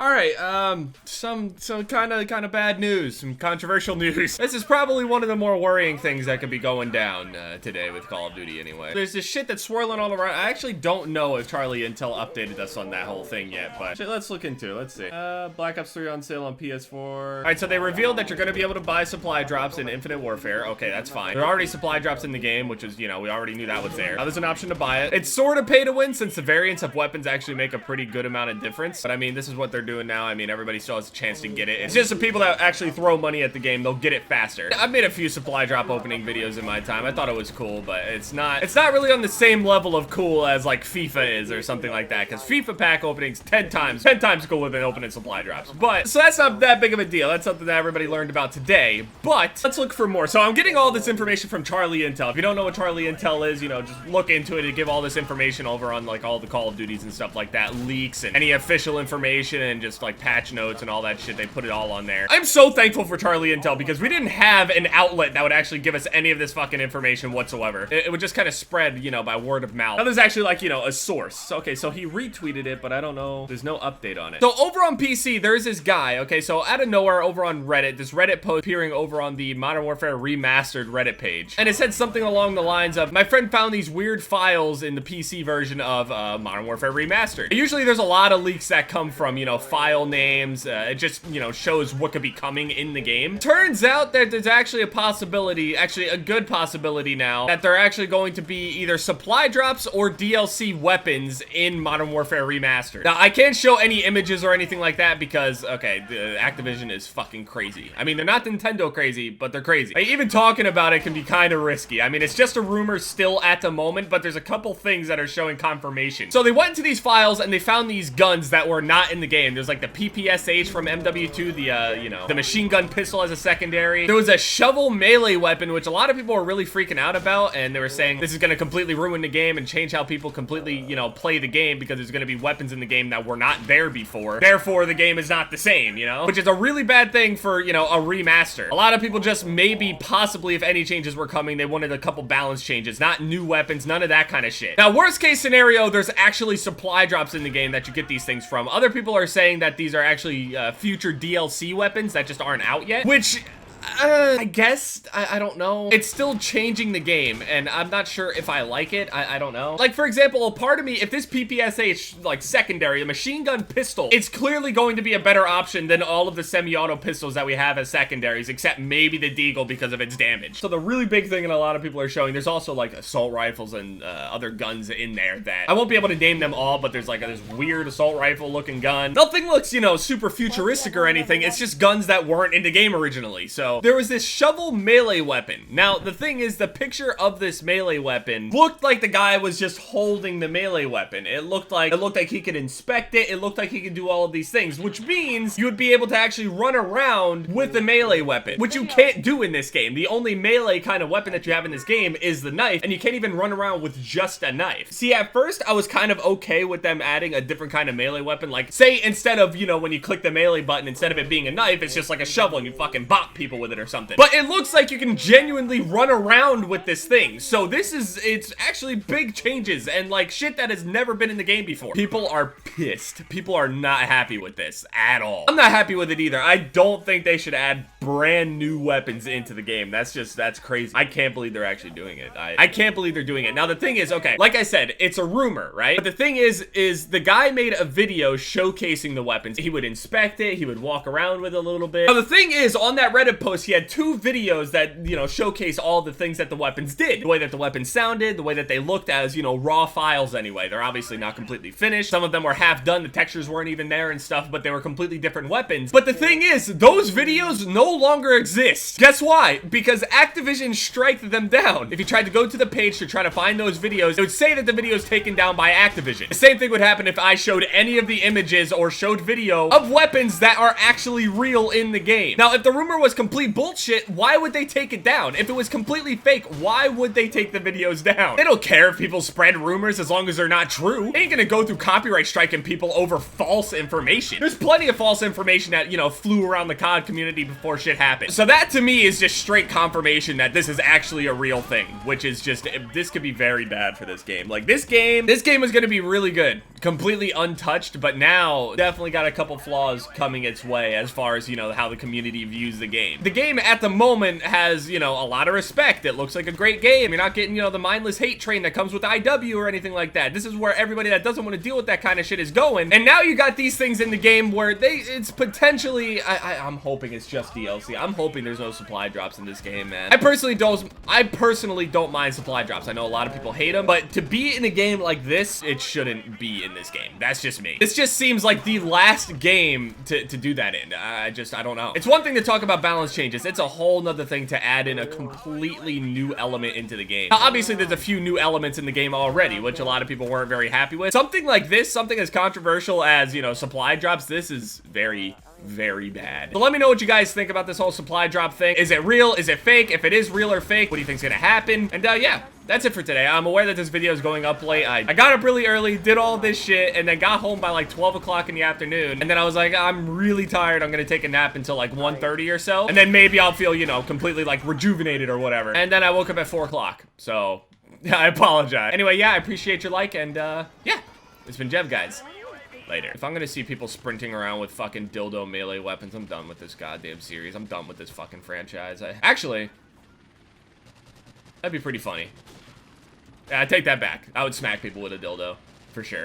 Alright, some kind of bad news, some controversial news. This is probably one of the more worrying things that could be going down today with Call of Duty anyway. There's this shit that's swirling all around. I actually don't know if Charlie Intel updated us on that whole thing yet, but let's look into it. Let's see. Black Ops 3 on sale on PS4. Alright, so they revealed that you're gonna be able to buy supply drops in Infinite Warfare. Okay, that's fine. There are already supply drops in the game, which is, you know, we already knew that was there. Now there's an option to buy it. It's sort of pay to win since the variants of weapons actually make a pretty good amount of difference. But I mean, this is what they're doing now. I mean, everybody still has a chance to get it. It's just the people that actually throw money at the game, they'll get it faster. I've made a few supply drop opening videos in my time. I thought it was cool, but it's not really on the same level of cool as like FIFA is or something like that, because FIFA pack openings 10 times cooler than opening supply drops. But so that's not that big of a deal. That's something that everybody learned about today. But let's look for more. So I'm getting all this information from Charlie Intel. If you don't know what Charlie Intel is, you know, just look into it and give all this information over on like all the Call of Duties and stuff like that, leaks and any official information and just like patch notes and all that shit. They put it all on there. I'm so thankful for Charlie Intel because we didn't have an outlet that would actually give us any of this fucking information whatsoever. It would just kind of spread, you know, by word of mouth. Now there's actually like, you know, a source. Okay, so he retweeted it, but I don't know. There's no update on it. So over on PC, there's this guy. Okay, so out of nowhere over on Reddit, this Reddit post appearing over on the Modern Warfare Remastered Reddit page. And it said something along the lines of, my friend found these weird files in the PC version of Modern Warfare Remastered. Usually there's a lot of leaks that come from, you know, file names. It just, you know, shows what could be coming in the game. Turns out that there's actually a possibility, actually a good possibility now, that they're actually going to be either supply drops or DLC weapons in Modern Warfare Remastered. Now, I can't show any images or anything like that because, okay, the Activision is fucking crazy. I mean, they're not Nintendo crazy, but they're crazy. Like, even talking about it can be kind of risky. I mean, it's just a rumor still at the moment, but there's a couple things that are showing confirmation. So they went into these files and they found these guns that were not in the game. There's like the PPSH from MW2, the, you know, the machine gun pistol as a secondary. There was a shovel melee weapon, which a lot of people were really freaking out about, and they were saying this is going to completely ruin the game and change how people completely, you know, play the game because there's going to be weapons in the game that were not there before. Therefore, the game is not the same, you know? Which is a really bad thing for, you know, a remaster. A lot of people just maybe, possibly, if any changes were coming, they wanted a couple balance changes, not new weapons, none of that kind of shit. Now, worst case scenario, there's actually supply drops in the game that you get these things from. Other people are saying that these are actually future DLC weapons that just aren't out yet, which I guess, I don't know. It's still changing the game, and I'm not sure if I like it. I don't know. Like, for example, a part of me, if this PPSH, like, secondary, a machine gun pistol, it's clearly going to be a better option than all of the semi-auto pistols that we have as secondaries, except maybe the Deagle because of its damage. So the really big thing that a lot of people are showing, there's also, like, assault rifles and other guns in there that, I won't be able to name them all, but there's, like, this weird assault rifle-looking gun. Nothing looks, you know, super futuristic or anything. It's just guns that weren't in the game originally, so there was this shovel melee weapon. Now, the thing is, the picture of this melee weapon looked like the guy was just holding the melee weapon. It looked like he could inspect it. It looked like he could do all of these things, which means you would be able to actually run around with the melee weapon, which you can't do in this game. The only melee kind of weapon that you have in this game is the knife, and you can't even run around with just a knife. See, at first, I was kind of okay with them adding a different kind of melee weapon. Like, say, instead of, you know, when you click the melee button, instead of it being a knife, it's just like a shovel and you fucking bop people with it or something. But it looks like you can genuinely run around with this thing. So it's actually big changes and like shit that has never been in the game before. People are pissed. People are not happy with this at all. I'm not happy with it either. I don't think they should add brand new weapons into the game. That's crazy. I can't believe they're actually doing it. I can't believe they're doing it. Now the thing is, okay, like I said, it's a rumor, right? But the thing is the guy made a video showcasing the weapons. He would inspect it. He would walk around with it a little bit. Now the thing is, on that Reddit post, he had two videos that, you know, showcase all the things that the weapons did. The way that the weapons sounded, the way that they looked as, you know, raw files anyway. They're obviously not completely finished. Some of them were half done. The textures weren't even there and stuff, but they were completely different weapons. But the thing is, those videos no longer exist. Guess why? Because Activision striked them down. If you tried to go to the page to try to find those videos, it would say that the video is taken down by Activision. The same thing would happen if I showed any of the images or showed video of weapons that are actually real in the game. Now, if the rumor was complete bullshit, why would they take it down? If it was completely fake, why would they take the videos down? They don't care if people spread rumors as long as they're not true. They ain't gonna go through copyright striking people over false information. There's plenty of false information that, you know, flew around the COD community before shit happened. So that to me is just straight confirmation that this is actually a real thing, which is just, this could be very bad for this game. Like, this game is gonna be really good. completely untouched, but now definitely got a couple flaws coming its way as far as, you know, how the community views the game. The game at the moment has, you know, a lot of respect. It looks like a great game. You're not getting, you know, the mindless hate train that comes with IW or anything like that. This is where everybody that doesn't want to deal with that kind of shit is going. And now you got these things in the game where it's potentially, I'm hoping it's just DLC. I'm hoping there's no supply drops in this game, man. I personally don't mind supply drops. I know a lot of people hate them, but to be in a game like this, it shouldn't be in this game. That's just me. This just seems like the last game to do that in. I don't know. It's one thing to talk about balance changes. It's a whole nother thing to add in a completely new element into the game. Now, obviously, there's a few new elements in the game already, which a lot of people weren't very happy with. Something like this, something as controversial as, you know, supply drops, this is very bad. So let me know what you guys think about this whole supply drop thing. Is it real? Is it fake? If it is real or fake, what do you think's gonna happen? And yeah, that's it for today. I'm aware that this video is going up late. I got up really early, did all this shit, and then got home by like 12 o'clock in the afternoon. And then I was like, I'm really tired. I'm gonna take a nap until like 1:30 or so. And then maybe I'll feel, you know, completely like rejuvenated or whatever. And then I woke up at 4 o'clock. So I apologize. Anyway, yeah, I appreciate your like, and yeah, it's been Jev, guys. Later. If I'm gonna see people sprinting around with fucking dildo melee weapons, I'm done with this goddamn series. I'm done with this fucking franchise. Actually, that'd be pretty funny. Yeah, I take that back. I would smack people with a dildo, for sure.